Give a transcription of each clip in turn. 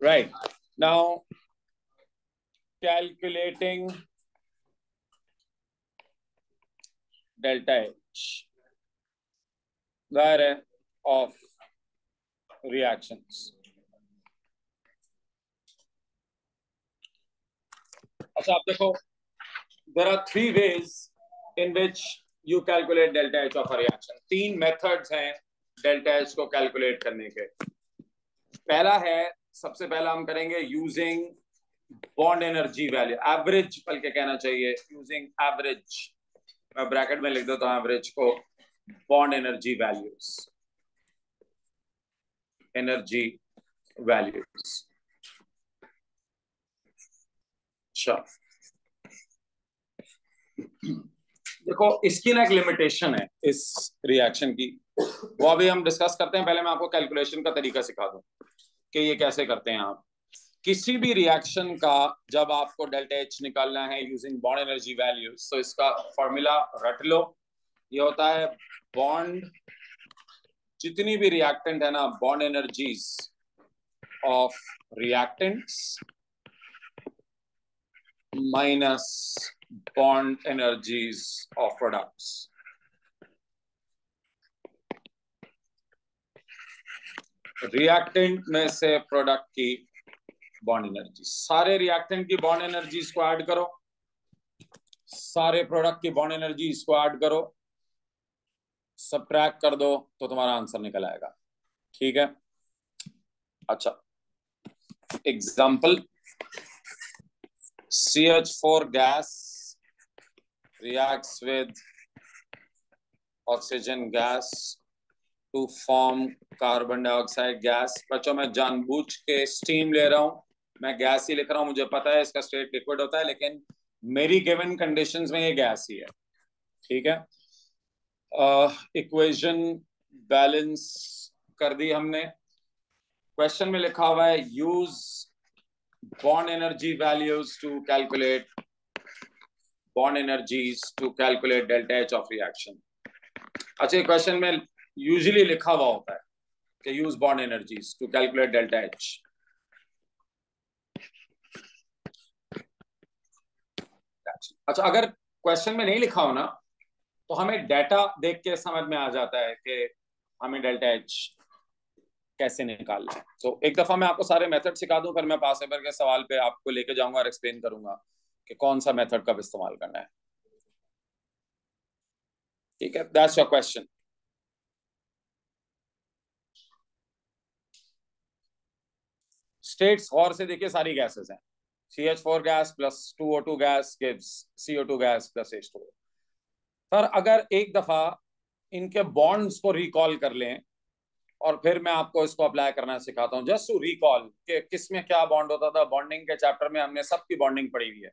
Right. Now, calculating delta H, the array of reactions. अच्छा आप देखो, there are three ways in which you calculate delta H of a reaction. तीन methods हैं delta H को calculate करने के. पहला है, सबसे पहला हम करेंगे using bond energy value, average बल्कि कहना चाहिए, using average. मैं ब्रैकेट में लिख देता हूं एवरेज को, bond energy values, energy values. अच्छा देखो, इसकी ना एक लिमिटेशन है इस रिएक्शन की, वो अभी हम डिस्कस करते हैं. पहले मैं आपको कैलकुलेशन का तरीका सिखा दूं कि ये कैसे करते हैं आप. किसी भी रिएक्शन का जब आपको डेल्टा एच निकालना है यूजिंग बॉन्ड एनर्जी वैल्यूज, तो इसका फॉर्मूला रट लो. ये होता है बॉन्ड, जितनी भी रिएक्टेंट है ना, bond energies of reactants minus bond energies of products. Reactant में से प्रोडक्ट की बॉन्ड एनर्जी, सारे रिएक्टेंट की बॉन्ड एनर्जीज को ऐड करो, सारे प्रोडक्ट की बॉन्ड एनर्जीज को ऐड करो, सबट्रैक्ट कर दो तो तुम्हारा आंसर निकल आएगा. ठीक है. अच्छा, example, CH4 gas reacts with oxygen gas to form carbon dioxide gas. बच्चों मैं जानबूझ के स्टीम ले रहा हूं, मैं गैस ही लिख रहा हूं, मुझे पता है इसका स्टेट लिक्विड होता है, लेकिन मेरी गिवन कंडीशंस में ये गैस ही है. ठीक है. इक्वेशन बैलेंस कर दी हमने. क्वेश्चन में लिखा हुआ है use bond energy values to calculate bond energies to calculate delta H of reaction. अच्छा, क्वेश्चन में यूजुअली लिखा हुआ होता है कि use bond energies to calculate delta H. अच्छा, अगर क्वेश्चन में नहीं लिखा हो ना, तो हमें डेटा देख के समझ में आ जाता है कि हमें डेल्टा एच कैसे निकालना है. तो एक दफा मैं आपको सारे मेथड सिखा दूं, फिर मैं पास पेपर के सवाल पे आपको लेके जाऊंगा और एक्सप्लेन करूंगा कि कौन सा मेथड कब इस्तेमाल करना है. ठीक है, दैट्स योर क्वेश्चन. स्टेट्स गौर से देखिए, सारी गैसेस हैं. CH4 gas plus 2O2 gas gives CO2 gas plus H2O. Sir अगर एक दफा इनके बॉन्ड्स को रिकॉल कर लें और फिर मैं आपको इसको अप्लाई करना सिखाता हूं, जस्ट टू रिकॉल कि किस में क्या बॉन्ड होता था. बॉन्डिंग के चैप्टर में हमने सबकी बॉन्डिंग पढ़ी हुई है.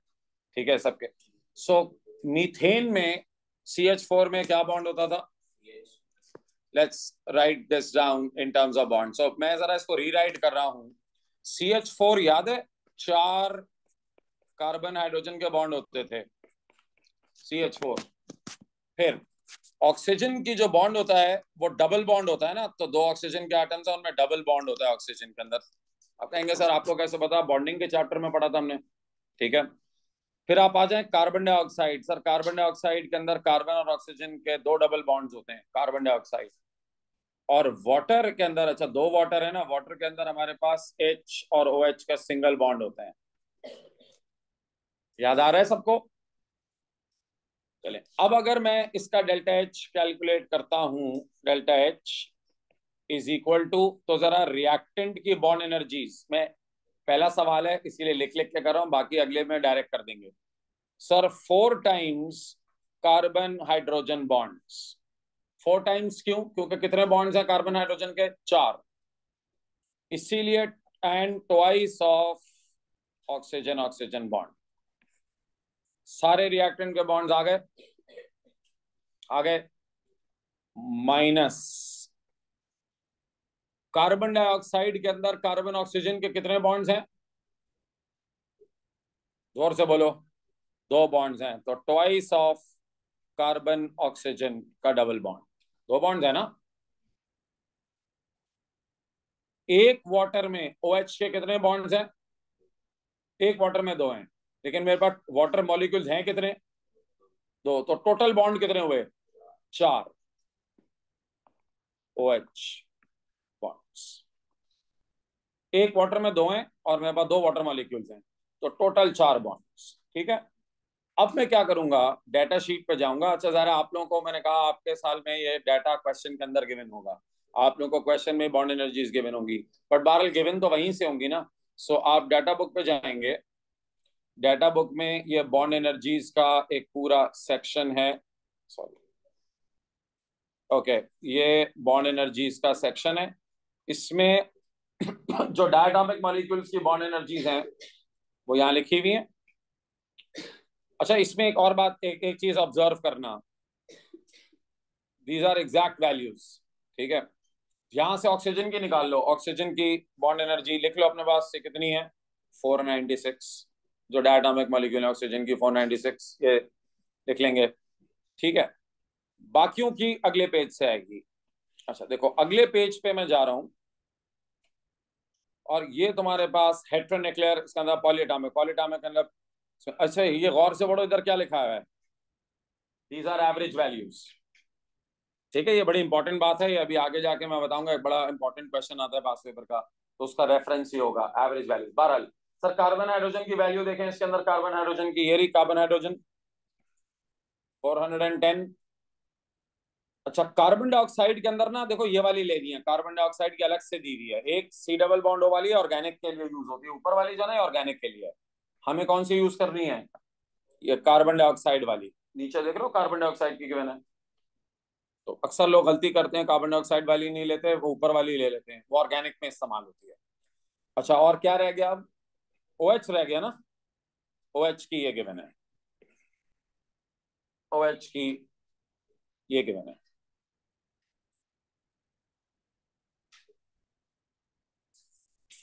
ठीक है, सबके. सो मीथेन में CH4 में क्या बॉन्ड होता था? Let's write this down in terms of bond. So मैं जरा इसको रीराइट कर रहा हूं. CH4 याद है, 4 कार्बन हाइड्रोजन के बॉन्ड होते थे CH4. फिर ऑक्सीजन की जो बॉन्ड होता है वो डबल बॉन्ड होता है ना, तो 2 ऑक्सीजन के एटम्स हैं, उनमें डबल बॉन्ड होता है ऑक्सीजन के अंदर. आप कहेंगे सर आपको कैसे पता? बॉन्डिंग के चैप्टर में पढ़ा था हमने. ठीक है. फिर आप आ जाएं carbon dioxide. Sir carbon dioxide के अंदर कार्बन और ऑक्सीजन के 2 डबल बॉन्ड्स होते हैं, कार्बन डाइऑक्साइड. और वाटर के अंदर, अच्छा 2 वाटर है ना, वाटर के अंदर हमारे पास H और OH का सिंगल बॉन्ड होते हैं. याद आ रहा है सबको? चले, अब अगर मैं इसका डेल्टा एच कैलकुलेट करता हूं, delta H is equal to, तो जरा रिएक्टेंट की बॉन्ड एनर्जीज में, पहला सवाल है इसीलिए लिख लिख के कर रहा हूं, बाकी अगले में डायरेक्ट कर देंगे. Sir 4 times carbon hydrogen bonds. 4 times क्यों? क्योंकि कितने बॉन्ड्स हैं कार्बन हाइड्रोजन के? 4, इसीलिए. And twice of oxygen oxygen bond. सारे रिएक्टेंट के बॉन्ड्स आ गए माइनस कार्बन डाइऑक्साइड के अंदर कार्बन ऑक्सीजन के कितने बॉन्ड्स हैं? जोर से बोलो. 2 बॉन्ड्स हैं, तो ट्वाइस ऑफ कार्बन ऑक्सीजन का डबल बॉन्ड. 2 बॉन्ड्स है ना. एक वाटर में OH के कितने बॉन्ड्स हैं? एक वाटर में दो हैं, लेकिन मेरे पास वाटर मॉलिक्यूल्स हैं कितने? दो, तो टोटल बॉन्ड कितने हुए? चार OH बॉन्ड्स। एक वाटर में दो हैं और मेरे पास दो वाटर मॉलिक्यूल्स हैं, तो टोटल चार बॉन्ड्स। ठीक है, अब मैं क्या करूंगा, डाटा शीट पे जाऊंगा। अच्छा जरा आप लोगों को मैंने कहा आपके साल में ये डाटा क्वेश्चन के अंदर गिवन होगा, आप लोगों को क्वेश्चन में बॉन्ड एनर्जीज गिवन होंगी, बट बहरहाल गिवन तो वहीं से होंगी ना। सो आप डाटा बुक पे जाएंगे, डाटा बुक में ये बॉन्ड एनर्जीज का एक पूरा सेक्शन है। सॉरी, ओके, ये बॉन्ड एनर्जीज का सेक्शन है। इसमें जो डायटोमिक मॉलिक्यूल्स की बॉन्ड एनर्जीज हैं वो यहाँ लिखी हुई हैं। अच्छा, इसमें एक और बात, एक चीज ऑब्जर्व करना, दीज आर एग्जैक्ट वैल्यूज। ठीक है, यहां से ऑक्सीजन की निकाल लो, ऑक्सीजन की बॉन्ड एनर्जी लिख लो अपने पास से, कितनी है? 496। जो डायटोमिक मॉलिक्यूल है ऑक्सीजन की 496, ये लिख लेंगे। ठीक है, बाकियों की अगले पेज से आएगी। अच्छा देखो, अगले पेज पे मैं जा रहा हूं, और ये तुम्हारे पास हेट्रोन्यूक्लियर, इसके अंदर पॉलीएटॉमिक, पॉलीएटॉमिक मतलब, अच्छा ये गौर से पढ़ो, इधर क्या लिखा है, दीज आर एवरेज वैल्यूज। ठीक है, ये बड़ी इंपॉर्टेंट बात है, ये अभी आगे जाके मैं बताऊंगा, एक बड़ा इंपॉर्टेंट क्वेश्चन आता है पास पेपर का, तो उसका रेफरेंस ही होगा एवरेज वैल्यूज। बहरहाल सर, कार्बन हाइड्रोजन की वैल्यू देखें, इसके अंदर कार्बन हाइड्रोजन की, ये रही कार्बन हाइड्रोजन 410। अच्छा, कार्बन डाइऑक्साइड के अंदर ना देखो, ये वाली ले दी है, कार्बन डाइऑक्साइड की अलग से दी हुई है, एक C डबल बॉन्ड O वाली है, ऑर्गेनिक के लिए यूज होती है, ऊपर वाली जो है ऑर्गेनिक के लिए है। हमें कौन सी यूज करनी है? ये कार्बन डाइऑक्साइड वाली, नीचे देख रहे हो कार्बन डाइऑक्साइड की गिवन है। तो अक्सर लोग गलती करते हैं, कार्बन डाइऑक्साइड वाली नहीं लेते, वो ऊपर वाली ले लेते हैं, वो ऑर्गेनिक में इस्तेमाल होती है। अच्छा, और क्या रह गया अब? OH रह गया ना, OH की ये गिवन है, OH की ये गिवन है।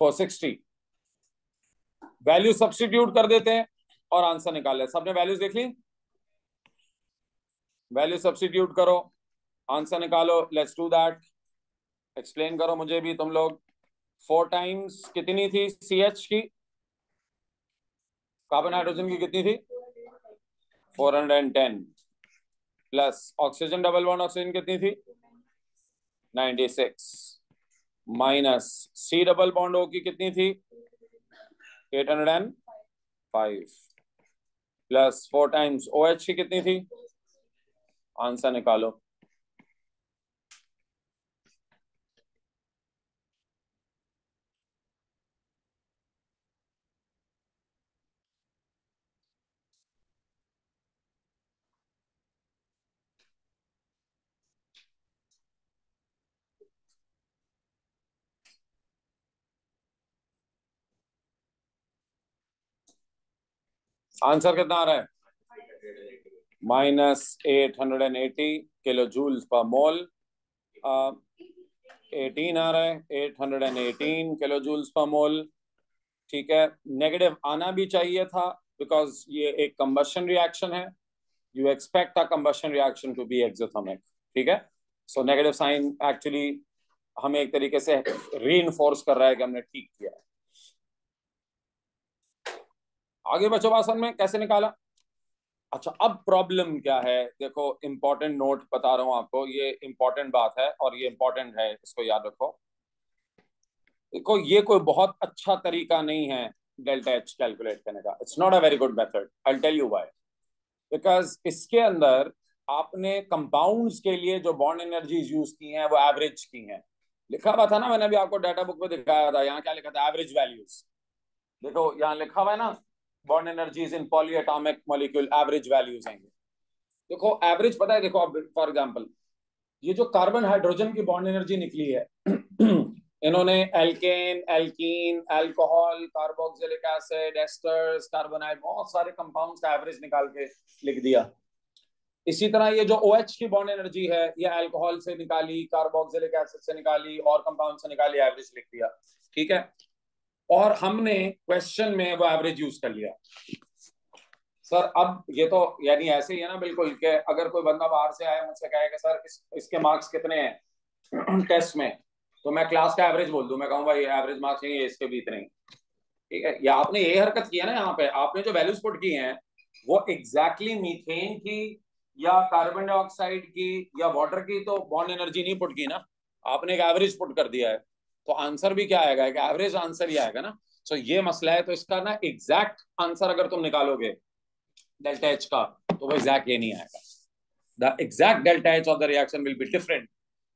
460, वैल्यू सब्स्टिट्यूट कर देते हैं और आंसर निकाल ले। सबने वैल्यूज देख ली? वैल्यू सब्स्टिट्यूट करो, आंसर निकालो, लेट्स डू दैट। एक्सप्लेन करो मुझे भी तुम लोग। 4 टाइम्स कितनी थी CH की, कार्बन हाइड्रोजन की कितनी थी? 410, plus oxygen double bond oxygen कितनी थी? 96, minus C double bond O की कितनी थी? 805, प्लस 4 टाइम्स OH की कितनी थी? आंसर निकालो। आंसर कितना आ रहा है? -880 किलो जूल पर मोल। 18 आ रहा है, 818 किलो जूल्स पर मोल। ठीक है, नेगेटिव आना भी चाहिए था, बिकॉज ये एक कंबशन रिएक्शन है, you expect a combustion reaction to be exothermic. ठीक है, सो नेगेटिव साइन एक्चुअली हमें एक तरीके से रीइंफोर्स कर रहा है कि हमने ठीक किया है। आगे बचो भाषण में, कैसे निकाला? अच्छा, अब प्रॉब्लम क्या है, देखो इंपॉर्टेंट नोट बता रहा हूं आपको, ये इंपॉर्टेंट बात है और ये इंपॉर्टेंट है, इसको याद रखो। देखो, ये कोई बहुत अच्छा तरीका नहीं है डेल्टा एच कैलकुलेट करने का, it's not a very good method, I tell you why. Because इसके अंदर आपने कंपाउंड्स के लिए जो बॉन्ड एनर्जीज यूज की हैं वो एवरेज की हैं। लिखा हुआ था ना, मैंने अभी आपको डाटा बुक में दिखाया था, यहाँ क्या लिखा था? Average values. देखो यहाँ लिखा हुआ है ना, bond energies in polyatomic molecule average values हैं। देखो एवरेज पता है, देखो अब फॉर एग्जांपल ये जो कार्बन हाइड्रोजन की बॉन्ड एनर्जी निकली है इन्होंने alkane, alkene, alcohol, carboxylic acid, esters, carbonyl, बहुत सारे कंपाउंड्स का एवरेज निकाल के लिख दिया। इसी तरह ये जो OH की बॉन्ड एनर्जी है, ये अल्कोहल से निकाली, कार्बोक्सिलिक एसिड से निकाली और कंपाउंड से निकाली, एवरेज लिख दिया। ठीक है, और हमने क्वेश्चन में वो एवरेज यूज कर लिया। सर अब ये तो यानी ऐसे ही है ना बिल्कुल, कि अगर कोई बंदा बाहर से आया मुझसे कहे कि सर इसके मार्क्स कितने हैं टेस्ट में, तो मैं क्लास का एवरेज बोल दूं, मैं कहूँ भाई एवरेज मार्क्स चाहिए इसके भी इतने ही, ठीक है। या आपने ये हरकत की है ना, यहाँ पे आपने जो वैल्यूज पुट की हैं वो एग्जैक्टली मीथेन की या कार्बन डाइऑक्साइड की या वाटर की तो बॉन्ड एनर्जी नहीं पुट की ना, आपने एक एवरेज पुट कर दिया है, तो आंसर भी क्या आएगा, एक एवरेज आंसर ही आएगा ना। सो ये मसला है। तो इसका ना एग्जैक्ट आंसर अगर तुम निकालोगे डेल्टा एच का, तो वो एग्जैक्ट ये नहीं आएगा। The exact delta H of the reaction will be different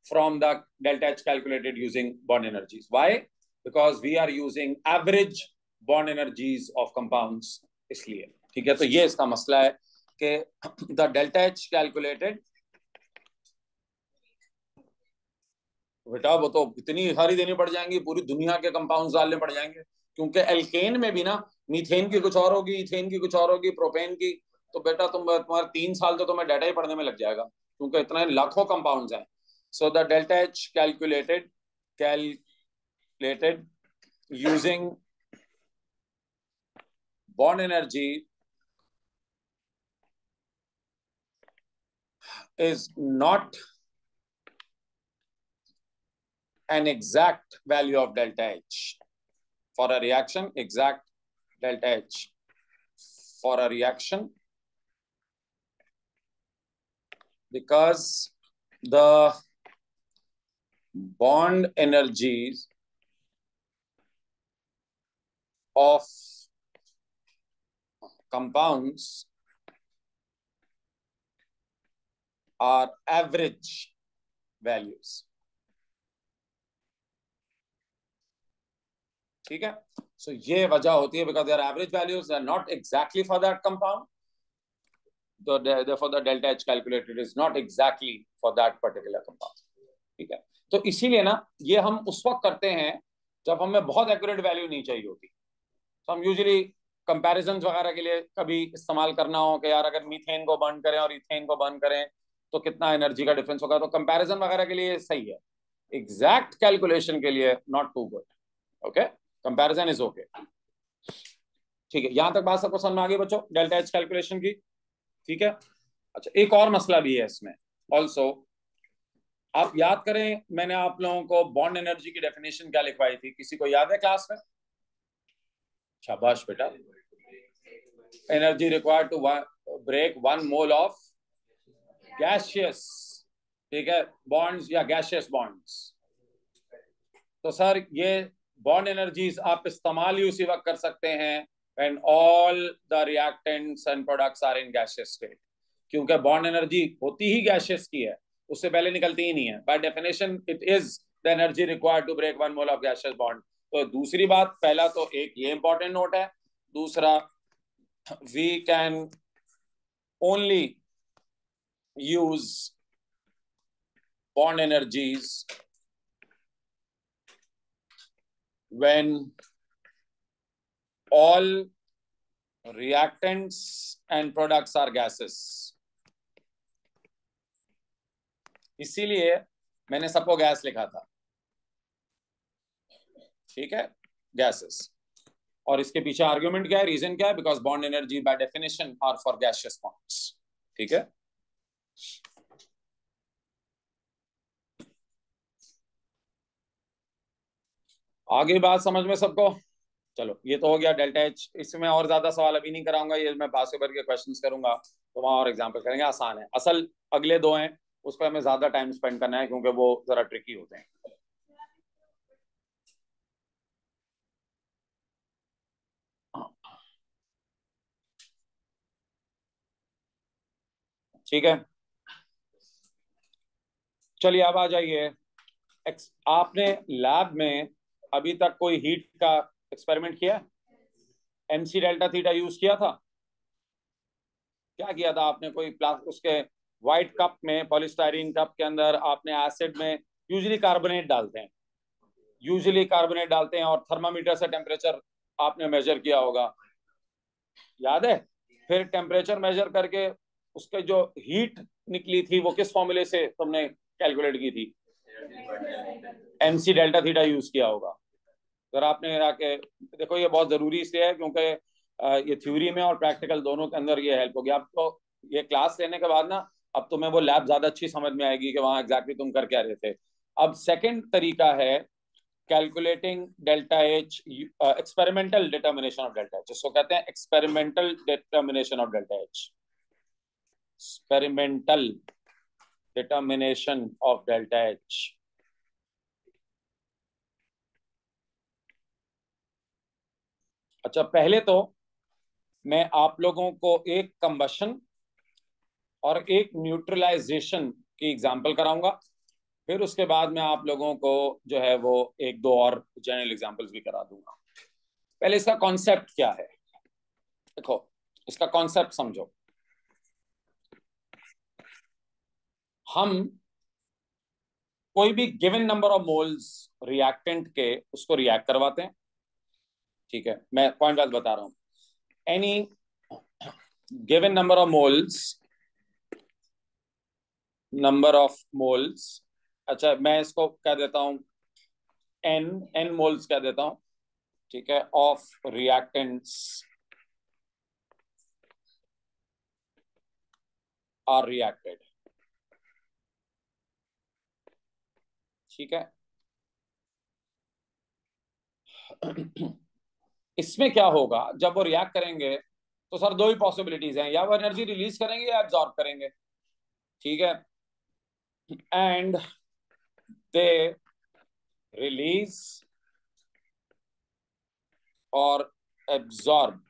from the delta H calculated using bond energies. Why? Because we are using average bond energies of compounds, इसलिए, ठीक है। तो ये इसका मसला है कि the delta H calculated, बेटा वो तो इतनी सारी देनी पड़ जाएंगी, पूरी दुनिया के कंपाउंड्स डालने पड़ जाएंगे, क्योंकि एल्केन में भी ना मीथेन की कुछ और होगी, इथेन की कुछ और होगी, प्रोपेन की, तो बेटा तुम्हारे 3 साल तो तुम्हें डाटा ही पढ़ने में लग जाएगा, क्योंकि इतना लाखों कंपाउंड्स हैं। So the delta H calculated using bond energy is not an exact value of delta H for a reaction. Exact delta H for a reaction, because the bond energies of compounds are average values, ठीक है। सो ये वजह होती है, because their average values are not exactly for that compound, so therefore the delta H calculated is not exactly for that particular compound, ठीक है। तो इसीलिए ना ये हम उस वक्त करते हैं जब हमें बहुत एक्यूरेट वैल्यू नहीं चाहिए होती, तो हम यूजुअली कंपैरिजंस वगैरह के लिए कभी इस्तेमाल करना हो कि यार अगर मीथेन को बर्न करें और इथेन को बर्न करें तो कितना एनर्जी का डिफरेंस होगा, तो कंपैरिजन वगैरह के लिए सही है। एग्जैक्ट कैलकुलेशन के लिए not too good, okay. Comparison is okay, ठीक है। यहां तक बात सबको समझ में आ गई बच्चों डेल्टा एच कैलकुलेशन की, ठीक है। अच्छा, एक और मसला भी है इसमें ऑल्सो। आप याद करें मैंने आप लोगों को बॉन्ड एनर्जी की डेफिनेशन क्या लिखवाई थी, किसी को याद है क्लास में? शाबाश बेटा। Energy required to break 1 mole of gaseous, ठीक है, बॉन्ड्स या गैसियस बॉन्ड्स। तो सर ये बॉन्ड एनर्जीज आप इस्तेमाल ही उसी वक्त कर सकते हैं when all the reactants and products are in gaseous state, क्योंकि बॉन्ड एनर्जी होती ही गैसियस की है, उससे पहले निकलती ही नहीं है। By definition it is the energy required to break 1 mole of gaseous bond. तो दूसरी बात, पहला तो एक ये इंपॉर्टेंट नोट है, दूसरा we can only use bond energies when all reactants and products are gases। इसीलिए मैंने सबको गैस लिखा था, ठीक है, गैसेस। और इसके पीछे आर्ग्यूमेंट क्या है, रीजन क्या है? Because bond energy by definition are for gaseous bonds, ठीक है। आगे बात समझ में सबको? चलो ये तो हो गया डेल्टा एच। इसमें और ज्यादा सवाल अभी नहीं कराऊंगा, ये मैं पास भर के क्वेश्चंस करूंगा, तो वहां और एग्जाम्पल करेंगे, आसान है। असल अगले 2 हैं उस पर हमें ज्यादा टाइम स्पेंड करना है क्योंकि वो जरा ट्रिकी होते हैं। ठीक है, चलिए अब आ जाइए। आपने लैब में अभी तक कोई हीट का एक्सपेरिमेंट किया? एमसी डेल्टा थीटा यूज किया था? क्या किया था आपने? कोई उसके व्हाइट कप में, पॉलीस्टाइरीन कप के अंदर आपने एसिड में यूजुअली कार्बोनेट डालते हैं, और थर्मामीटर से टेम्परेचर आपने मेजर किया होगा, याद है? फिर टेम्परेचर मेजर करके उसके जो हीट निकली थी वो किस फॉर्मूले से तुमने कैलकुलेट की थी? एमसी डेल्टा थीटा यूज किया होगा। अगर आपने आके देखो, ये बहुत जरूरी इसलिए है क्योंकि ये थ्योरी में और प्रैक्टिकल दोनों के अंदर ये हेल्प होगी आपको। ये क्लास लेने के बाद ना अब तुम्हें वो लैब ज्यादा अच्छी समझ में आएगी कि वहां एग्जैक्टली तुम कर क्या रहे थे। अब सेकंड तरीका है calculating delta H, experimental determination of delta H, इसको कहते हैं experimental determination of delta H, experimental determination of delta H. अच्छा, पहले तो मैं आप लोगों को एक कंबशन और एक न्यूट्रलाइजेशन की एग्जांपल कराऊंगा, फिर उसके बाद मैं आप लोगों को जो है वो एक दो और जनरल एग्जांपल्स भी करा दूंगा। पहले इसका कॉन्सेप्ट क्या है, देखो इसका कॉन्सेप्ट समझो। हम कोई भी given number of moles reactant के उसको रिएक्ट करवाते हैं, ठीक है, मैं पॉइंट वाइज बता रहा हूं। Any given number of moles, number of moles, अच्छा मैं इसको कह देता हूं एन मोल्स कह देता हूं, ठीक है, ऑफ रिएक्टेंट्स आर रिएक्टेड, ठीक है। इसमें क्या होगा, जब वो रिएक्ट करेंगे तो सर दो ही पॉसिबिलिटीज हैं, या वो एनर्जी रिलीज करेंगे या एब्जॉर्ब करेंगे, ठीक है। एंड दे रिलीज और एब्जॉर्ब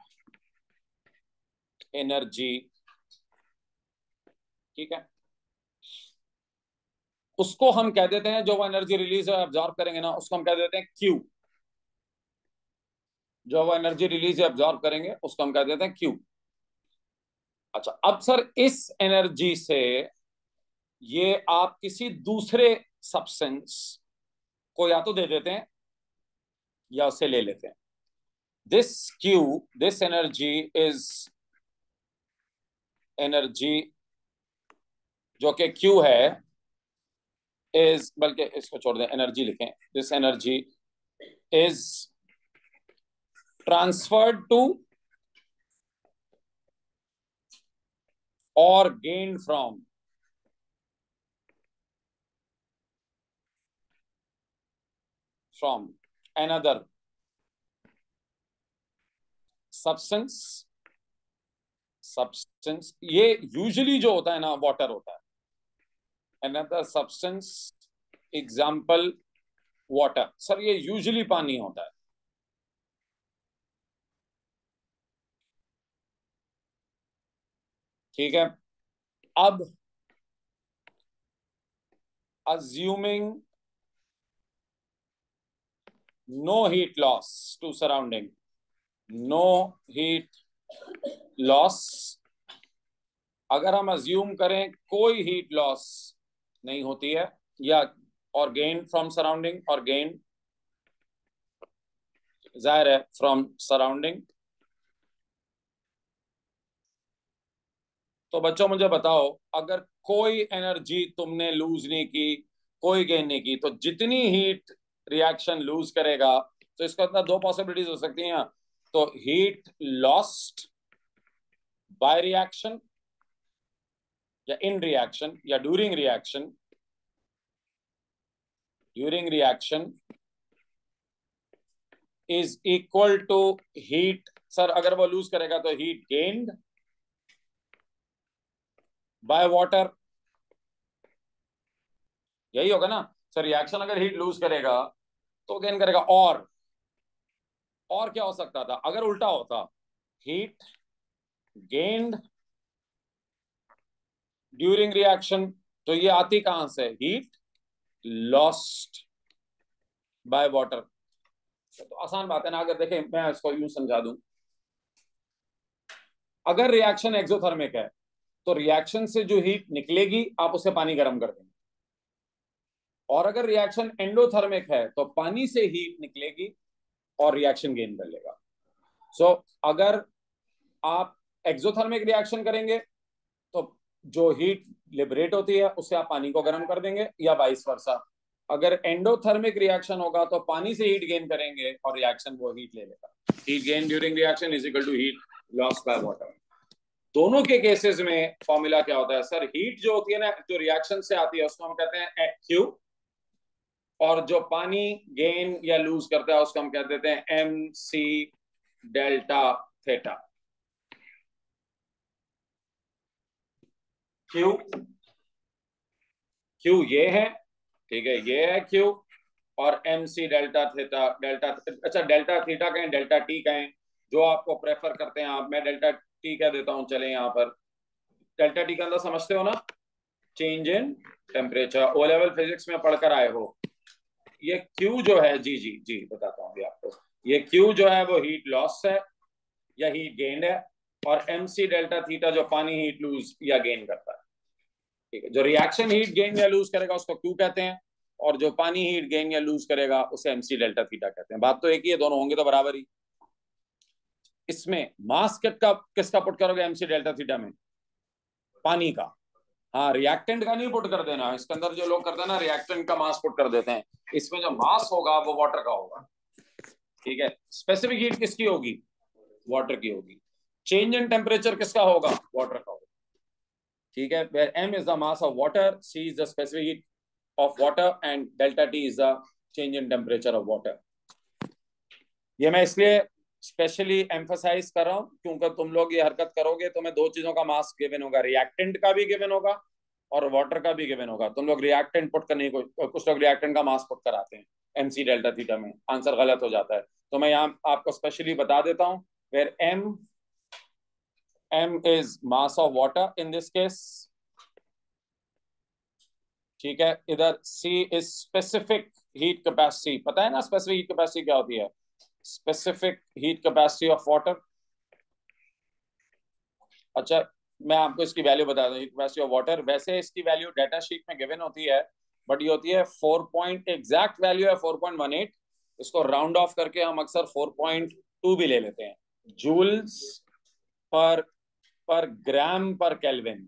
एनर्जी, ठीक है। उसको हम कह देते हैं, जो वो एनर्जी रिलीज और एब्जॉर्ब करेंगे ना, उसको हम कह देते हैं क्यू। जो वो एनर्जी रिलीज या एब्जॉर्ब करेंगे उसको हम कह देते हैं क्यू। अच्छा, अब सर इस एनर्जी से ये आप किसी दूसरे सब्सटेंस को या तो दे देते हैं या उसे ले लेते हैं। This Q, this energy is energy जो कि क्यू है, इज, बल्कि इसको छोड़ दें, एनर्जी लिखें, this energy is transferred to or gain from another substance, ये यूजुअली जो होता है ना वाटर होता है। another substance, example water, sir ये यूजुअली पानी होता है, ठीक है। अब assuming no heat loss to surrounding, no heat loss, अगर हम अज्यूम करें कोई हीट लॉस नहीं होती है, या और गेन फ्रॉम सराउंडिंग, और गेन जाहिर है फ्रॉम सराउंडिंग, तो बच्चों मुझे बताओ, अगर कोई एनर्जी तुमने लूज नहीं की, कोई गेन नहीं की, तो जितनी हीट रिएक्शन लूज करेगा, तो इसका अंदर दो पॉसिबिलिटीज हो सकती हैं। तो हीट लॉस्ट बाय रिएक्शन या इन रिएक्शन या during reaction, during reaction is equal to heat, sir अगर वो लूज करेगा तो हीट गेन्ड बाय वाटर, यही होगा ना सर। रिएक्शन अगर हीट लूज करेगा तो गेन करेगा, और क्या हो सकता था अगर उल्टा होता, हीट गेन्ड ड्यूरिंग रिएक्शन, तो ये आती कहां से, हीट लॉस्ट बाय वाटर। तो आसान बात है ना, अगर देखें मैं इसको यूं समझा दूं, अगर रिएक्शन एक्सोथर्मिक है तो रिएक्शन से जो हीट निकलेगी आप उसे पानी गर्म कर देंगे, और अगर रिएक्शन एंडोथर्मिक है तो पानी से हीट निकलेगी और रिएक्शन गेन कर लेगा। सो अगर आप एक्सोथर्मिक रिएक्शन करेंगे तो जो हीट लिबरेट होती है उससे आप पानी को गर्म कर देंगे, या वाइस वर्सा। अगर एंडोथर्मिक रिएक्शन होगा तो पानी से हीट गेन करेंगे और रिएक्शन वो हीट ले लेगा। Heat gain during reaction is equal to heat loss by water. दोनों के केसेस में फॉर्मूला क्या होता है सर, हीट जो होती है ना, जो रिएक्शन से आती है उसको हम कहते हैं क्यू, और जो पानी गेन या लूज करता है उसको हम कह देते हैं M C delta theta. Q, Q ये है, ठीक है, ये है क्यू। और M C delta theta, delta, अच्छा डेल्टा थीटा कहें डेल्टा टी कहें, जो आपको प्रेफर करते हैं आप। मैं डेल्टा टी कह देता हूं, चले यहाँ पर। डेल्टा टी का अंदर समझते हो ना, change in temperature, O level physics में पढ़कर आए हो। ये क्यू जो है, जी जी जी बताता हूँ अभी आपको, ये क्यू जो है वो हीट लॉस है या हीट गेन है, और एम सी डेल्टा थीटा जो पानी हीट लूज या गेन करता है। ठीक है, जो रिएक्शन हीट गेन या लूज करेगा उसको क्यू कहते हैं, और जो पानी हीट गेन या लूज करेगा उसे एमसी डेल्टा थीटा कहते हैं। बात तो एक ही है, दोनों होंगे तो बराबर ही। इसमें मास किसका पुट करोगे एमसी डेल्टा थीटा में? पानी का। हाँ, रिएक्टेंट का नहीं पुट कर देना, इसके अंदर जो लोग करते हैं ना रिएक्टेंट का मास पुट कर देते हैं। इसमें जो मास होगा वो वाटर का होगा। ठीक है, स्पेसिफिक हीट किसकी होगी? वाटर की होगी। चेंज इन टेम्परेचर किसका होगा? वाटर का होगा। ठीक है, where m is the mass of water, c is the specific heat of water, and delta t is the change in temperature of water. ये मैं इसलिए स्पेशली एम्फसाइज कर रहा हूँ क्योंकि तुम लोग ये हरकत करोगे तो मैं दो चीजों का मास गिवन होगा, रिएक्टेंट का भी गिवन होगा और वाटर का भी गिवन होगा। तुम लोग रिएक्टेंट पुट करने को, कुछ लोग रिएक्टेंट का मास पुट कराते हैं एमसी डेल्टा थीटा में, आंसर गलत हो जाता है। तो मैं यहाँ आपको स्पेशली बता देता हूँ, where m is mass of water in this case। ठीक है, इधर C is specific heat capacity, पता है ना स्पेसिफिक हीट कैपेसिटी क्या होती है? Specific heat capacity of water. अच्छा, मैं आपको इसकी वैल्यू बता दूं, हीट कैपेसिटी ऑफ वाटर। वैसे इसकी वैल्यू डाटा शीट में गिवन होती है, बट ये होती है 4 पॉइंट, एग्जैक्ट वैल्यू है 4.18। इसको राउंड ऑफ करके हम अक्सर 4.2 भी ले लेते हैं। जूल्स पर पर ग्राम पर केल्विन।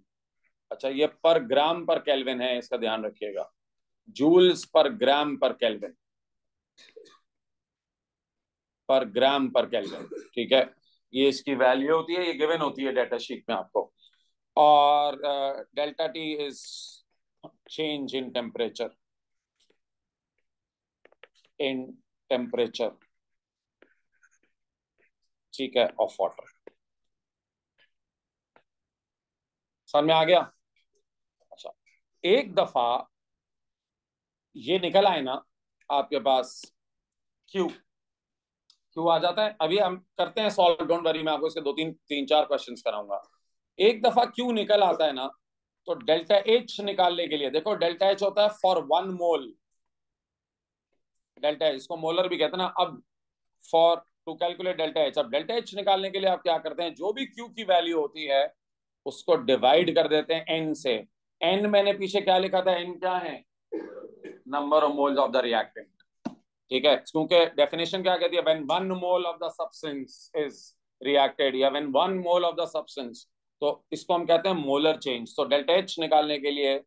अच्छा, ये पर ग्राम पर केल्विन है, इसका ध्यान रखिएगा। जूल्स पर ग्राम पर केल्विन, पर ग्राम पर केल्विन। ठीक है, ये इसकी वैल्यू होती है, ये गिवन होती है डाटा शीट में आपको। और delta T is change in temperature, in temperature, ठीक है, ऑफ वाटर। समझ में आ गया? अच्छा, एक दफा ये निकल आए ना आपके पास क्यू, क्यू आ जाता है। अभी हम करते हैं सॉल्व, डोंट वरी, मैं आपको इसके दो तीन तीन चार क्वेश्चंस कराऊंगा। एक दफा क्यू निकल आता है ना, तो डेल्टा एच निकालने के लिए, देखो डेल्टा एच होता है फॉर 1 मोल। डेल्टा एच, इसको मोलर भी कहते हैं ना। अब for to calculate delta H, अब डेल्टा एच निकालने के लिए आप क्या करते हैं, जो भी क्यू की वैल्यू होती है उसको डिवाइड कर देते हैं एन से। एन मैंने पीछे क्या लिखा था, एन क्या है? Number of moles of the reactant. ठीक है, क्योंकि डेफिनेशन क्या कहती है, when 1 mole of the substance is reacted या when 1 mole of the substance, तो इसको हम कहते हैं मोलर चेंज। तो डेल्टा एच निकालने के लिए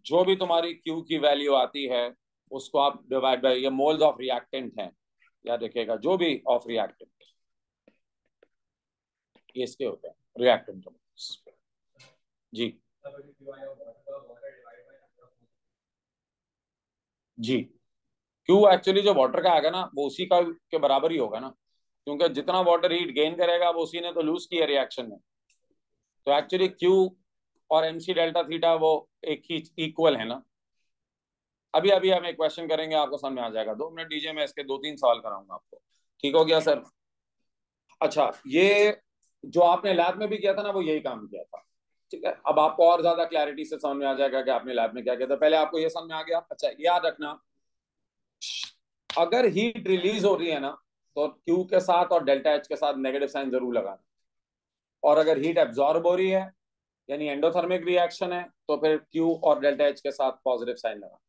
जो भी तुम्हारी क्यू की वैल्यू आती है उसको आप डिवाइड बाय, ये मोल्स ऑफ रिएक्टेंट है, याद रखिएगा, जो भी ऑफ रिएक्टेंट ये इसके होते हैं रिएक्टेंट जी। जी, क्यू एक्चुअली जो वाटर का आएगा ना वो उसी का के बराबर ही होगा ना, क्योंकि जितना वाटर हीट गेन करेगा वो उसी ने तो लूज किया रिएक्शन में। तो एक्चुअली क्यू और एमसी डेल्टा थीटा वो एक ही इक्वल है ना। अभी अभी हम एक क्वेश्चन करेंगे, आपको समझ में आ जाएगा। 2 मिनट दीजिए, मैं इसके 2-3 सवाल कराऊंगा आपको। ठीक हो गया सर? अच्छा, ये जो आपने लैब में भी किया था ना वो यही काम किया था। ठीक है, अब आपको और ज्यादा क्लैरिटी से समझ में आ जाएगा कि आपने लैब में क्या किया था। पहले आपको ये समझ में आ गया। अच्छा, याद रखना, अगर हीट रिलीज हो रही है ना तो क्यू के साथ और डेल्टा एच के साथ नेगेटिव साइन जरूर लगाना। और अगर हीट एब्जॉर्ब हो रही है यानी एंडोथर्मिक रिएक्शन है तो फिर क्यू और डेल्टा एच के साथ पॉजिटिव साइन लगाना।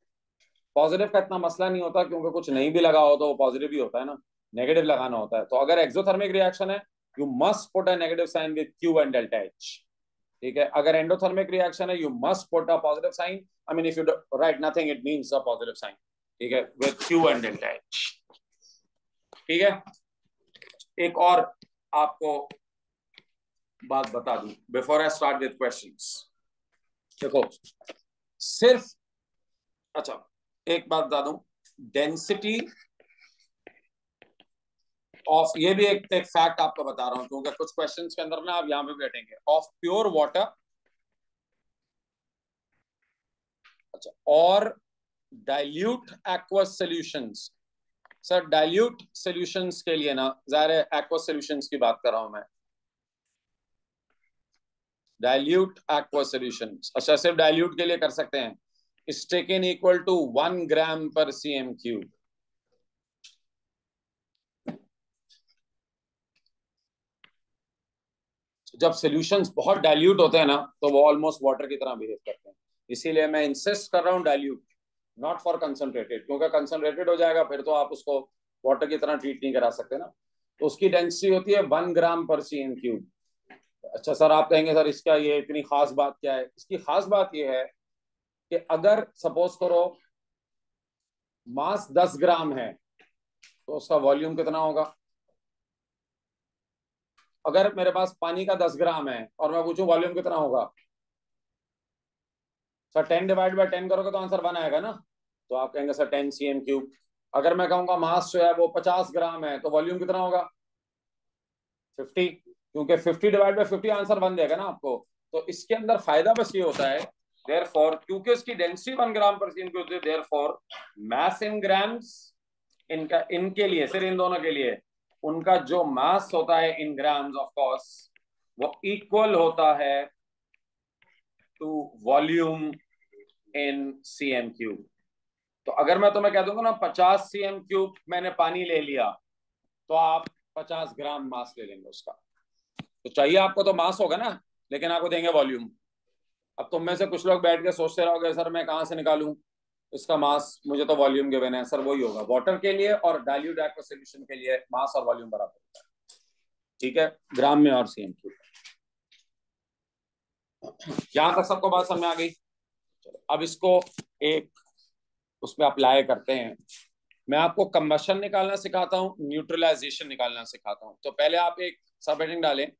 पॉजिटिव का इतना मसला नहीं होता क्योंकि कुछ नहीं भी लगा हो तो वो पॉजिटिव ही होता है ना, नेगेटिव लगाना होता है। तो अगर एक्सोथर्मिक रिएक्शन है you must put a negative sign with Q and delta H. ठीक है, अगर एंडोथर्मिक रिएक्शन है you must put a positive sign, I mean if you write nothing it means a positive sign. ठीक है, with Q and delta H. ठीक है, एक और आपको बात बता दूं before I start with questions. देखो सिर्फ, अच्छा एक बात बता दूं, डेंसिटी ऑफ, ये भी एक फैक्ट आपको बता रहा हूं क्योंकि कुछ क्वेश्चंस के अंदर ना आप यहां पे बैठेंगे, ऑफ प्योर वाटर, अच्छा, और dilute aqueous solutions. Sir dilute solutions के लिए ना ज़ाहिर है एक्वस सॉल्यूशंस की बात कर रहा हूं मैं, डाइल्यूट एक्वस सॉल्यूशंस। अच्छा, सिर्फ डाइल्यूट के लिए कर सकते हैं, इज टेकन इक्वल टू 1 ग्राम पर सीएम क्यूब। जब सॉल्यूशंस बहुत डाइल्यूट होते हैं ना तो वो ऑलमोस्ट वाटर की तरह बिहेव करते हैं, इसीलिए मैं इंसिस्ट कर रहा हूँ डाइल्यूट, नॉट फॉर कंसंट्रेटेड, क्योंकि कंसंट्रेटेड हो जाएगा फिर तो आप उसको वाटर की तरह ट्रीट नहीं करा सकते ना। तो उसकी डेंसिटी होती है 1 ग्राम पर सीएम क्यूब। अच्छा सर, आप कहेंगे सर इसका ये इतनी खास बात क्या है? इसकी खास बात ये है कि अगर सपोज करो मास 10 ग्राम है तो उसका वॉल्यूम कितना होगा? अगर मेरे पास पानी का 10 ग्राम है और मैं पूछूं वॉल्यूम कितना होगा, सर 10 डिवाइड बाय 10 करोगे तो आंसर 1 आएगा ना, तो आप कहेंगे सर 10 सीएम क्यूब। अगर मैं कहूंगा मास जो है वो 50 ग्राम है तो वॉल्यूम कितना होगा? 50, क्योंकि 50 डिवाइड बाय 50 आंसर 1 देगा ना आपको। तो इसके अंदर फायदा बस ये होता है, देयरफॉर क्योंकि इसकी डेंसिटी 1 ग्राम पर सीएम क्यूब होती है, देयरफॉर मास इन ग्राम्स, इनका इनके लिए सिर्फ इन दोनों के लिए उनका जो मास होता है इन ग्राम्स ऑफ कोर्स वो इक्वल होता है to volume in cm cube. तो अगर मैं तुम्हें कह दूंगा ना 50 सीएम क्यूब मैंने पानी ले लिया, तो आप 50 ग्राम मास ले लेंगे उसका। तो चाहिए आपको तो मास होगा ना, लेकिन आपको देंगे वॉल्यूम। अब तुम में से कुछ लोग बैठ के सोचते रहोगे सर मैं कहाँ से निकालूं इसका मास, मुझे तो वॉल्यूम गिवन है। सर वही होगा वाटर के लिए और डाइल्यूट एक्वस सॉल्यूशन के लिए, मास और वॉल्यूम बराबर होता है, ठीक है, ग्राम में और सीएम क्यूब। यहां तक सबको बात समझ में आ गई? चलो अब इसको एक उसमें अप्लाई करते हैं। मैं आपको कंबशन निकालना सिखाता हूँ, न्यूट्रलाइजेशन निकालना सिखाता हूँ। तो पहले आप एक सब हेडिंग डालें,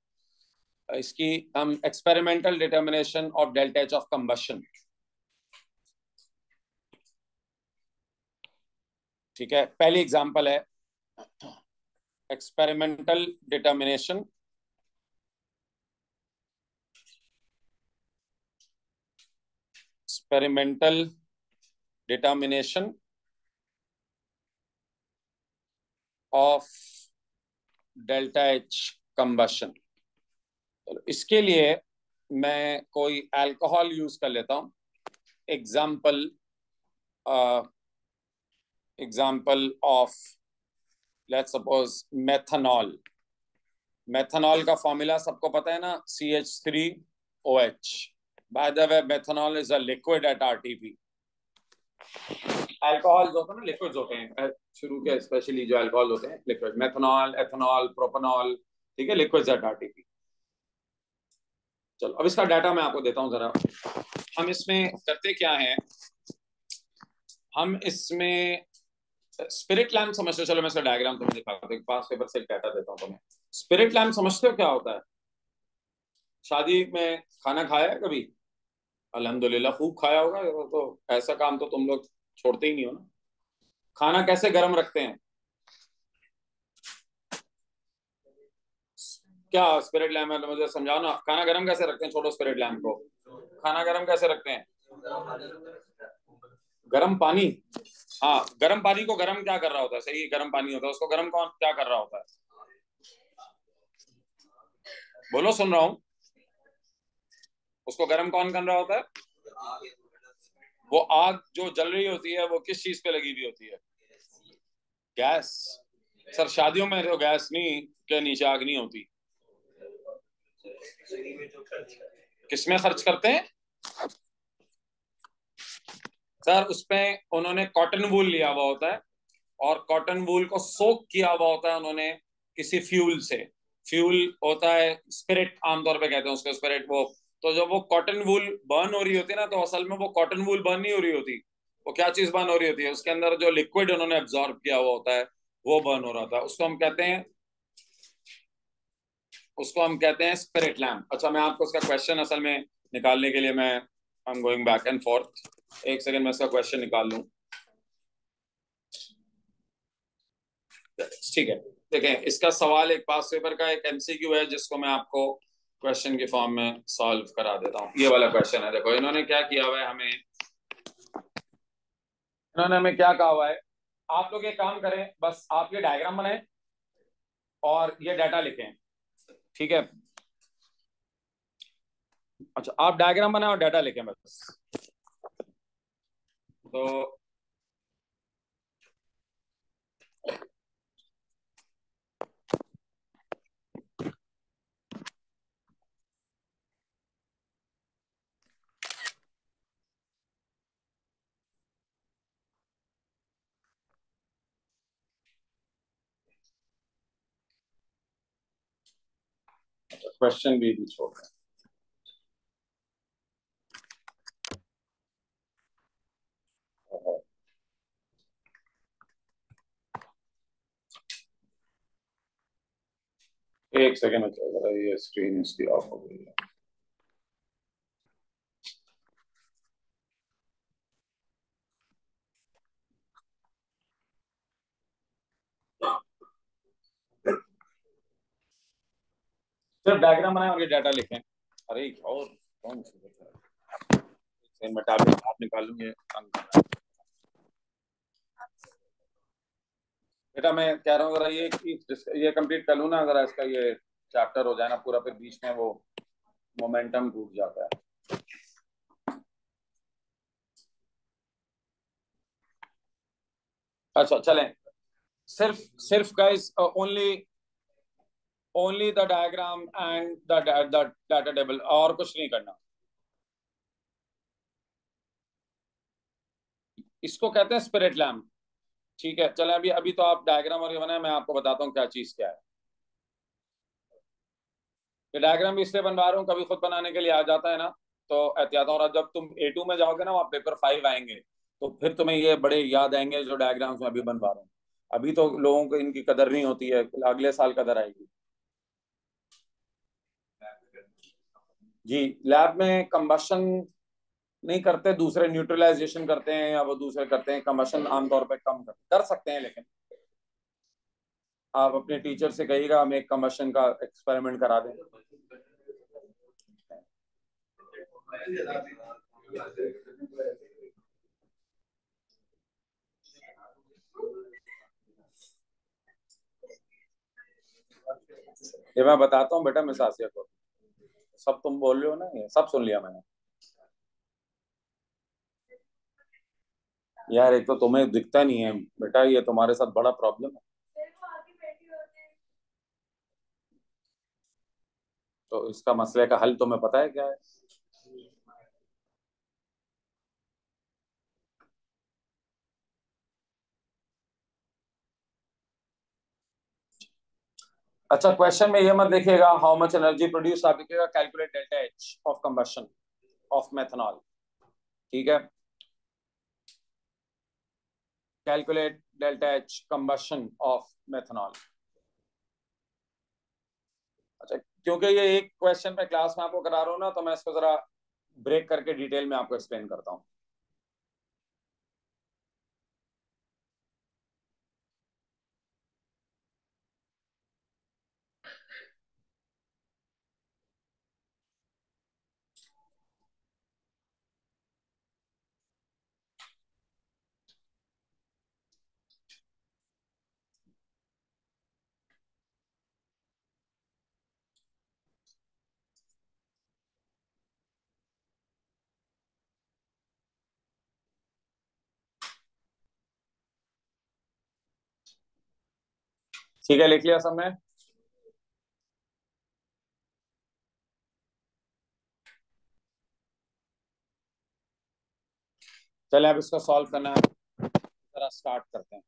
इसकी हम experimental determination of delta H of combustion, ठीक है। पहली एग्जांपल है experimental determination experimental determination of delta H combustion. इसके लिए मैं कोई अल्कोहल यूज कर लेता हूं। Example example of let's suppose methanol. Methanol का फॉर्मूला सबको पता है ना, CH3OH। By the way methanol is a liquid at RTP. Alcohol जो होता है ना लिक्विड्स होते हैं शुरू के, स्पेशली जो अल्कोहल होते हैं लिक्विड, मेथनॉल, एथनॉल, प्रोपेनॉल, ठीक है, लिक्विड्स एट आरटीपी। चलो अब इसका डाटा मैं आपको देता हूं जरा। हम इसमें करते क्या है, हम इसमें स्पिरिट लैम्प समझते हो? चलो मैं इसका डायग्राम तुम्हें दिखाता हूँ, पास पेपर से डाटा देता हूँ तुम्हें। स्पिरिट लैम्प समझते हो क्या होता है? शादी में खाना खाया है कभी? अल्हम्दुलिल्लाह खूब खाया होगा, तो ऐसा काम तो तुम लोग छोड़ते ही नहीं हो ना। खाना कैसे गर्म रखते हैं? क्या स्पिरिट लैम्प है तो मुझे समझाओ ना, खाना गर्म कैसे रखते हैं? छोड़ो स्पिरिट लैम्प को, खाना गर्म कैसे रखते हैं? गर्म पानी, हाँ गर्म पानी को गर्म क्या कर रहा होता है? सही, गर्म पानी होता है, उसको गर्म कौन क्या कर रहा होता है? बोलो, सुन रहा हूं। उसको गर्म कौन कर रहा होता है? वो आग जो जल रही होती है वो किस चीज पे लगी हुई होती है? गैस। सर शादियों में तो गैस नहीं के नीचे आग नहीं होती। किसमें खर्च करते हैं? सर उसमें उन्होंने कॉटन वूल लिया हुआ होता है और कॉटन वूल को सोक किया हुआ होता है उन्होंने किसी फ्यूल से। फ्यूल होता है स्पिरिट, आमतौर पे कहते हैं उसको स्पिरिट। वो तो जब वो कॉटन वूल बर्न हो रही होती है ना, तो असल में वो कॉटन वूल बर्न नहीं हो रही होती, वो क्या चीज बर्न हो रही होती है? उसके अंदर जो लिक्विड उन्होंने एब्जॉर्ब किया हुआ होता है वो बर्न हो रहा था, उसको हम कहते हैं स्पिरिट लैम्प। अच्छा मैं आपको उसका क्वेश्चन असल में निकालने के लिए मैं I am going back and fourth, एक सेकंड में इसका क्वेश्चन निकाल लूं। ठीक है, देखें इसका सवाल एक पास पेपर का एक एमसीक्यू है जिसको मैं आपको क्वेश्चन के फॉर्म में सॉल्व करा देता हूँ। ये वाला क्वेश्चन है, देखो इन्होंने क्या किया हुआ है हमें, इन्होंने हमें क्या कहा हुआ है, आप लोग एक काम करें, बस आप ये डायग्राम बनाएं और ये डाटा लिखें, ठीक है। अच्छा, आप डायग्राम बनाएं और डाटा लिखें बस। तो क्वेश्चन भी छोड़ रहे हैं। एक सेकेंड में चल रहा है, ये स्क्रीन इसकी ऑफ हो गई है। सिर्फ डायग्राम बनाएं और ये डाटा लिखें। अरे और कौन सी मैं टैबलेट आप निकालूंगे। बेटा मैं कह रहा हूँ अगर ये कंप्लीट कर लूँ ना, अगर इसका ये चैप्टर हो जाए ना पूरा, फिर बीच में वो मोमेंटम टूट जाता है। अच्छा चलें, सिर्फ सिर्फ guys only only the diagram and the data table, और कुछ नहीं करना। इसको कहते हैं स्पिरिट लैम्प। ठीक है, चलें अभी अभी तो आप डायग्राम और ये बनाए, मैं आपको बताता हूँ क्या चीज क्या है। ये डायग्राम भी इसलिए बनवा रहा हूँ, कभी खुद बनाने के लिए आ जाता है ना, तो एहतियात। और जब तुम A2 में जाओगे ना, वहाँ पेपर 5 आएंगे, तो फिर तुम्हें ये बड़े याद आएंगे जो डायग्राम्स मैं अभी बनवा रहा हूँ। अभी तो लोगों को इनकी कदर नहीं होती है, अगले साल कदर आएगी। जी, लैब में कंबशन नहीं करते, दूसरे न्यूट्रलाइजेशन करते हैं या वो दूसरे करते हैं, कंबशन आमतौर पे कम कर सकते हैं। लेकिन आप अपने टीचर से कहिएगा हमें एक कंबशन का एक्सपेरिमेंट करा दें। ये मैं बताता हूँ बेटा मिसासिया को, सब तुम बोल रहे हो ना, ये सब सुन लिया मैंने। यार एक तो तुम्हें दिखता नहीं है बेटा, ये तुम्हारे साथ बड़ा प्रॉब्लम है। तो इसका मसले का हल तुम्हें पता है क्या है? अच्छा, क्वेश्चन में ये मत देखिएगा हाउ मच एनर्जी प्रोड्यूस, आप देखिएगा calculate delta H of combustion of methanol. ठीक है, calculate delta H combustion of methanol. अच्छा, क्योंकि ये एक क्वेश्चन मैं क्लास में आपको करा रहा हूँ ना, तो मैं इसको जरा ब्रेक करके डिटेल में आपको एक्सप्लेन करता हूँ। ठीक है, लिख लिया सबने? चले अब इसको सॉल्व करना है, जरा स्टार्ट करते हैं।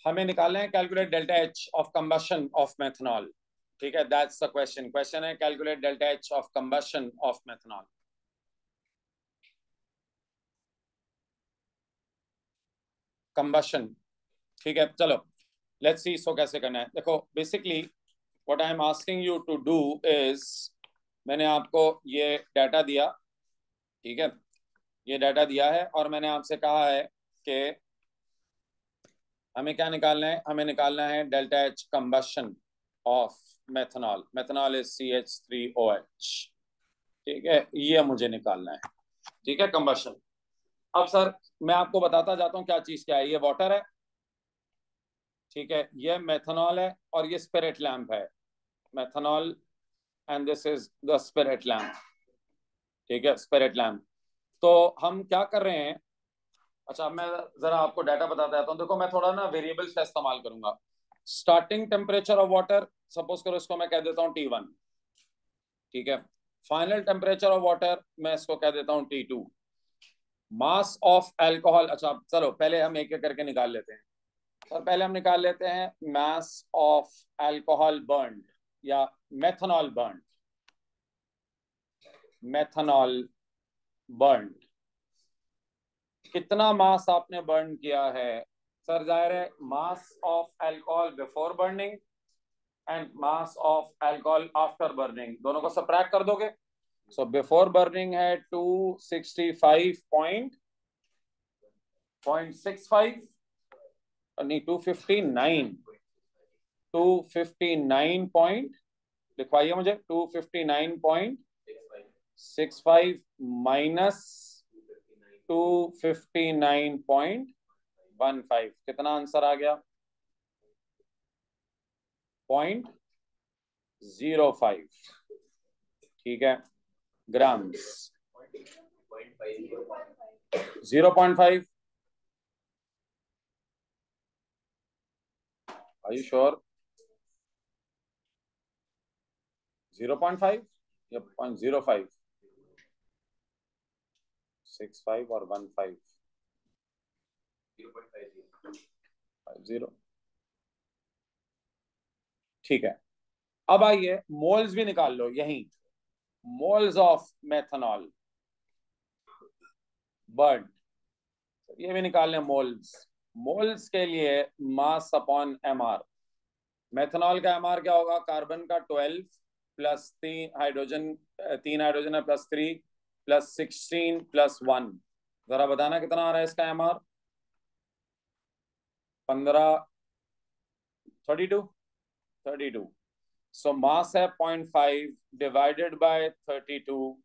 हमें निकालना है calculate delta H of combustion of methanol. ठीक है, दैट्स द क्वेश्चन। क्वेश्चन है calculate delta H of combustion of methanol. Combustion, ठीक है चलो, लेट्स सी इसको कैसे करना है। देखो basically what I am asking you to do is, मैंने आपको ये डाटा दिया, ठीक है, ये डाटा दिया है और मैंने आपसे कहा है कि हमें क्या निकालना है? हमें निकालना है delta H combustion of methanol. Methanol is CH3OH। ठीक है, ये मुझे निकालना है। ठीक है, कंबशन। अब सर मैं आपको बताता जाता हूँ क्या चीज क्या है। ये वाटर है, ठीक है, ये मेथनॉल है और ये स्पिरिट लैम्प है। Methanol and this is the spirit lamp. ठीक है, स्पिरिट लैम्प। तो हम क्या कर रहे हैं? अच्छा, मैं जरा आपको डाटा बताता जाता हूँ। देखो, मैं थोड़ा ना वेरिएबल्स का इस्तेमाल करूंगा। Starting temperature of water, suppose करो इसको मैं कह देता हूँ T1। ठीक है, फाइनल टेम्परेचर ऑफ वाटर मैं इसको कह देता हूँ T2। मास ऑफ अल्कोहल, अच्छा चलो पहले हम एक एक करके निकाल लेते हैं। और पहले हम निकाल लेते हैं मास ऑफ अल्कोहल बर्न या मेथनॉल बर्न। मेथनॉल बर्न, कितना मास आपने बर्न किया है? सर जाहिर है mass of alcohol before burning and mass of alcohol after burning, दोनों को सबट्रैक्ट कर दोगे। सो बिफोर बर्निंग है 265.65, नहीं 259, 259 पॉइंट, लिखवाइए मुझे, 259.65 माइनस 259.15, कितना आंसर आ गया? 0.05। ठीक है, ग्राम्स। 0.5। Are you sure? 0.5 या 0.05? 65 और 15, 50। ठीक है, अब आइए मोल्स भी निकाल लो यहीं। मोल्स ऑफ मेथनॉल बर्न, ये भी निकाल लें मोल्स। मोल्स के लिए मास अपॉन एमआर। मेथनॉल का एमआर क्या होगा? कार्बन का 12 प्लस 3 हाइड्रोजन, 3 हाइड्रोजन है प्लस 3 प्लस 16 प्लस 1। जरा बताना कितना आ रहा है इसका एमआर? 15, 32, 32। सो मास है 0.5 डिवाइडेड बाय 32,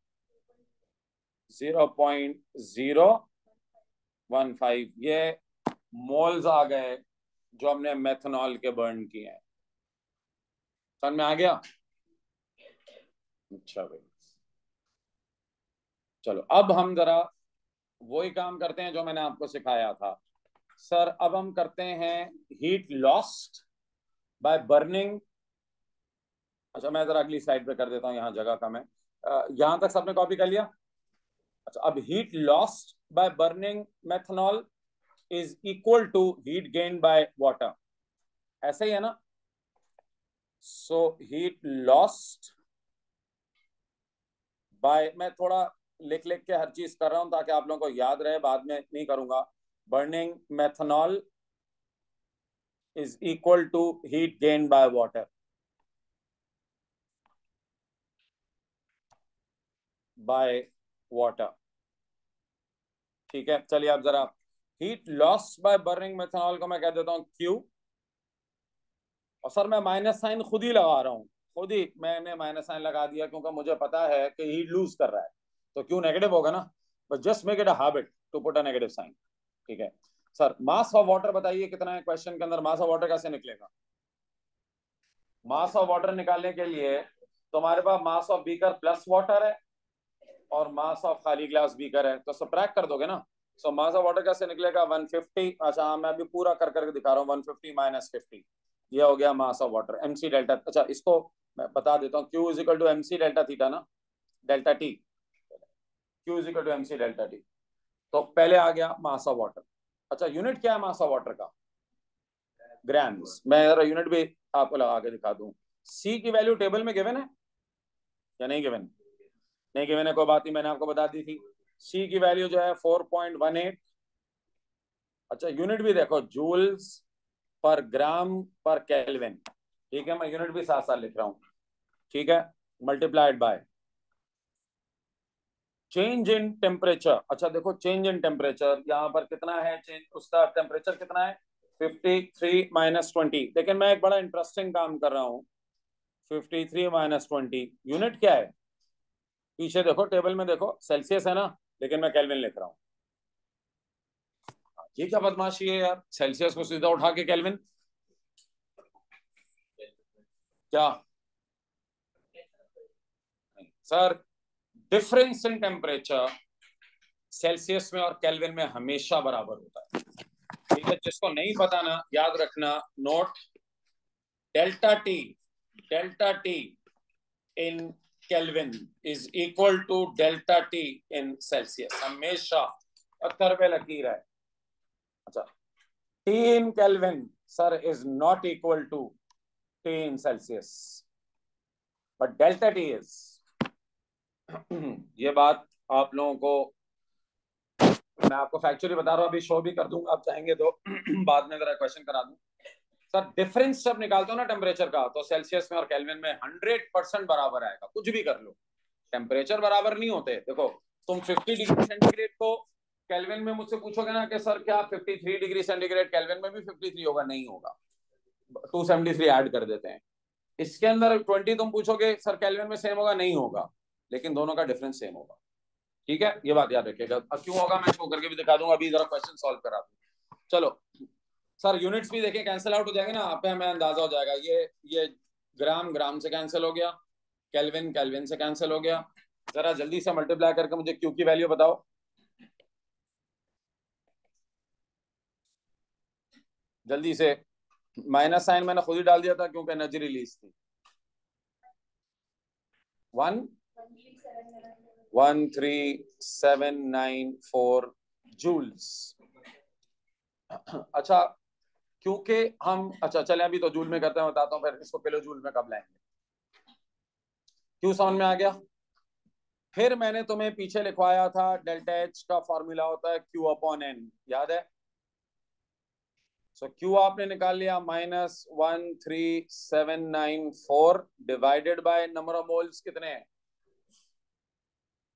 0.015। ये मोल्स आ गए जो हमने मेथनॉल के बर्न किए हैं। समझ में आ गया? अच्छा भाई, चलो अब हम जरा वही काम करते हैं जो मैंने आपको सिखाया था। सर अब हम करते हैं हीट लॉस्ट बाय बर्निंग। अच्छा, मैं जरा अगली स्लाइड पे कर देता हूँ, यहाँ जगह कम है। यहाँ तक सबने कॉपी कर लिया? अच्छा, अब heat lost by burning methanol is equal to heat gain by water, ऐसे ही है ना? सो हीट लॉस्ट बाय, मैं थोड़ा लिख लिख के हर चीज कर रहा हूं ताकि आप लोगों को याद रहे, बाद में नहीं करूंगा। Burning methanol is equal to heat gain by water, by water. ठीक है, चलिए अब जरा heat loss by burning methanol को मैं कह देता हूं Q। और सर मैं माइनस साइन खुद ही लगा रहा हूँ, खुद ही मैंने माइनस साइन लगा दिया क्योंकि मुझे पता है कि हीट लूज कर रहा है, तो Q नेगेटिव होगा ना। But just make it a habit to put a negative sign. ठीक है सर, मास ऑफ वाटर बताइए कितना है? क्वेश्चन के अंदर मास ऑफ वाटर कैसे निकलेगा? मास ऑफ वाटर निकालने के लिए तुम्हारे पास mass of beaker plus water है और मास ऑफ खाली ग्लास बीकर है, तो सबट्रैक्ट कर दोगे ना। सो मास ऑफ वाटर कैसे निकलेगा? 150। अच्छा हाँ, मैं अभी पूरा कर करके दिखा रहा हूँ। 150 माइनस 50, ये हो गया mass of water, MC delta. अच्छा इसको मैं बता देता हूँ, Q is equal to MC delta theta ना, delta T। Q is equal to MC delta T। तो पहले आ गया मास ऑफ वाटर। अच्छा, यूनिट क्या है मास ऑफ वाटर का? ग्राम्स। मैं जरा यूनिट भी आपको लगा के दिखा दूं। C की वैल्यू टेबल में गिवन है या नहीं गिवन? नहीं गिवन है, कोई बात नहीं, मैंने आपको बता दी थी। C की वैल्यू जो है 4.18। अच्छा, यूनिट भी देखो, जूल्स पर ग्राम पर केल्विन। ठीक है, मैं यूनिट भी साथ साथ लिख रहा हूँ। ठीक है, multiplied by change in temperature. अच्छा देखो, चेंज इन टेम्परेचर यहाँ पर कितना है? चेंज, उसका टेम्परेचर कितना है? 53 माइनस 20, लेकिन मैं एक बड़ा इंटरेस्टिंग काम कर रहा हूँ। 53 माइनस 20 यूनिट क्या है? पीछे देखो, टेबल में देखो, सेल्सियस है ना, लेकिन मैं केल्विन लिख रहा हूँ। ये क्या बदमाशी है यार, सेल्सियस को सीधा उठा के केल्विन, क्या? Sir, difference in temperature Celsius में और केल्विन में हमेशा बराबर होता है, ठीक है? जिसको नहीं पता ना, याद रखना, note, delta T in kelvin is equal to delta T in Celsius, हमेशा पत्थर पे लकीर है। अच्छा, T in kelvin sir is not equal to T in Celsius, but delta T is. ये बात आप लोगों को मैं आपको फैक्चुअली बता रहा हूँ, अभी शो भी कर दूंगा, आप चाहेंगे तो बाद में जरा क्वेश्चन करा दूं। सर, डिफरेंस जब निकालते हो ना टेम्परेचर का, तो सेल्सियस में और केल्विन में 100% बराबर आएगा, कुछ भी कर लो, टेम्परेचर बराबर नहीं होते। देखो, तुम 50 डिग्री सेंटीग्रेड को केल्विन में मुझसे पूछोगे ना कि सर क्या 53 डिग्री सेंटीग्रेड केल्विन में भी 53 होगा? नहीं होगा, 273 ऐड कर देते हैं। इसके अंदर 20 तुम पूछोगे सर केल्विन में सेम होगा? नहीं होगा, लेकिन दोनों का डिफरेंस सेम होगा, ठीक है? ये बात याद रखिएगा। अब क्यों होगा मैं शो करके भी दिखा दूंगा, अभी जरा क्वेश्चन सॉल्व करा दूं। चलो सर, यूनिट्स भी देखें, कैंसिल आउट हो जाएंगे ना, आप हमें अंदाजा हो जाएगा। ये ग्राम ग्राम से कैंसिल हो गया, केल्विन केल्विन से कैंसिल हो गया। जरा जल्दी से मल्टीप्लाई करके मुझे क्यू की वैल्यू बताओ। जल्दी से, माइनस साइन मैंने खुद ही डाल दिया था क्योंकि एनर्जी रिलीज थी। 113,794 जूल्स। अच्छा, क्योंकि हम, अच्छा चले अभी तो जूल में करते हैं, बताता हूँ फिर इसको किलो जूल में कब लाएंगे। क्यों समझ में आ गया? फिर मैंने तुम्हें पीछे लिखवाया था, डेल्टा एच का फॉर्मूला होता है क्यू अपॉन एन, याद है? सो क्यू आपने निकाल लिया, -13794 divided by number of moles कितने हैं?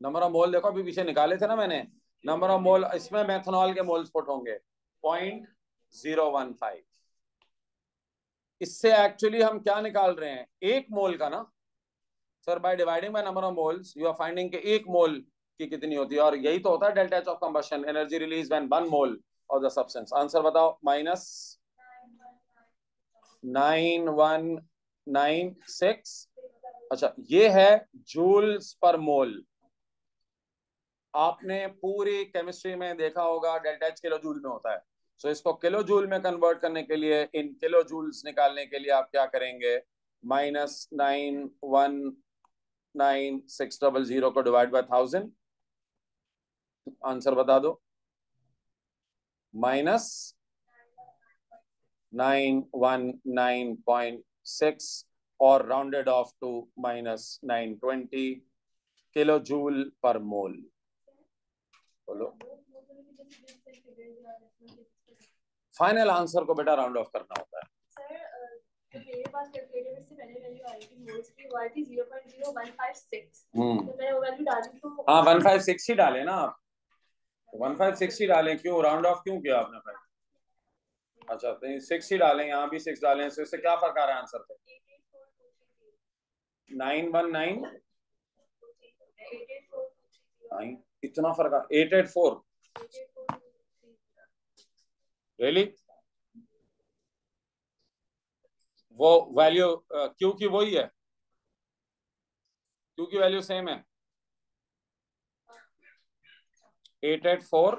नंबर ऑफ मोल देखो, अभी पीछे निकाले थे ना मैंने, नंबर ऑफ मोल, इसमें मेथनॉल के मोल्स पुट होंगे 0.015। इससे एक्चुअली हम क्या निकाल रहे हैं? एक मोल का ना sir, by dividing by number of moles you are finding कि एक मोल की कितनी होती है, और यही तो होता है delta H of combustion, energy release when 1 mole of the substance. Answer बताओ, -9196। अच्छा, ये है जूल्स पर मोल। आपने पूरी केमिस्ट्री में देखा होगा डेल्टा एच किलो जूल में होता है। सो इसको किलो जूल में कन्वर्ट करने के लिए, इन किलो जूल्स निकालने के लिए आप क्या करेंगे? -919600 को डिवाइड बाय 1000, आंसर बता दो। -919.6 और rounded off to -920 kilo joule per mole. बोलो, फाइनल आंसर को बेटा राउंड ऑफ करना होता है। तो मेरे पास कैलकुलेटर में से पहले वैल्यू आई थी, मोल्स की वो आई थी 0.0156। तो मैंने वो वैल्यू डाली, तो हाँ 156 ही डाले ना आप, 156 ही डालें। क्यों राउंड ऑफ क्यों किया आपने भाई? अच्छा, तो 6 ही डालें, यहाँ भी 6 डालें, इससे क्या फर्क आ रहा है आंसर पे? 919, इतना फर्क आ, 884 रियली? वो वैल्यू क्यू की वही है, क्यू की वैल्यू सेम है, 884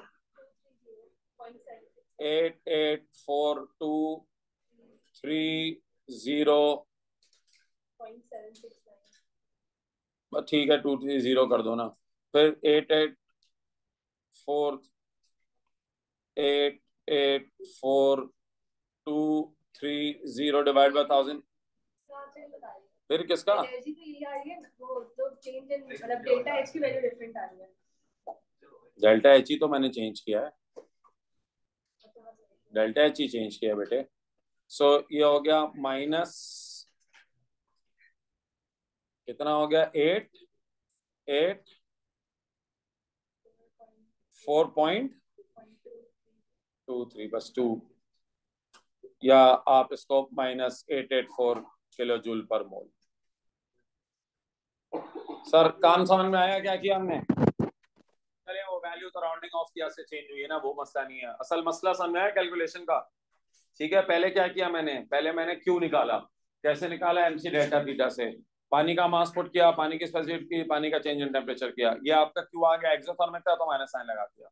884230, ठीक है 230 कर दो ना, फिर 884230 डिवाइड बाय 1000, फिर किसका? एनर्जी तो यही आ रही है, वो तो चेंज इन मतलब डेल्टा एच की वैल्यू डिफरेंट आ रही है। डेल्टा एच ही तो मैंने चेंज किया है, डेल्टा एच ही चेंज किया बेटे। सो ये हो गया माइनस, कितना हो गया? 4.23 बस 2 या आप इसको -884 किलो जूल पर मोल। सर काम समझ में आया क्या किया हमने? चलिए वो वैल्यू तो राउंडिंग ऑफ किया से चेंज हुई है ना, वो मसला नहीं है, असल मसला समझ में आया कैलकुलेशन का। ठीक है, पहले क्या किया मैंने, पहले मैंने क्यू निकाला। कैसे निकाला? एमसी डेल्टा थीटा से। पानी का मास पुट किया, पानी की स्पेसिफिक की, पानी का चेंज इन टेम्परेचर किया, ये आपका क्यू आ गया। एक्सोथर्मिक था तो माइनस साइन लगा दिया।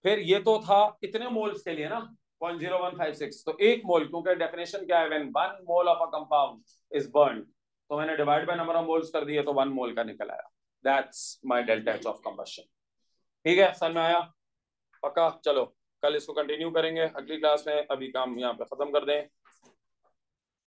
फिर ये तो था इतने मोल्स के लिए ना, 0.0156, तो एक मोल, क्योंकि डेफिनेशन क्या है, when 1 mole of a compound is burned, तो मैंने divide by number of moles कर दिए तो 1 मोल का निकल आया। That's my delta H of combustion. ठीक है, समझ में आया? पक्का? चलो कल इसको कंटिन्यू करेंगे अगली क्लास में, अभी काम यहाँ पे खत्म कर दें।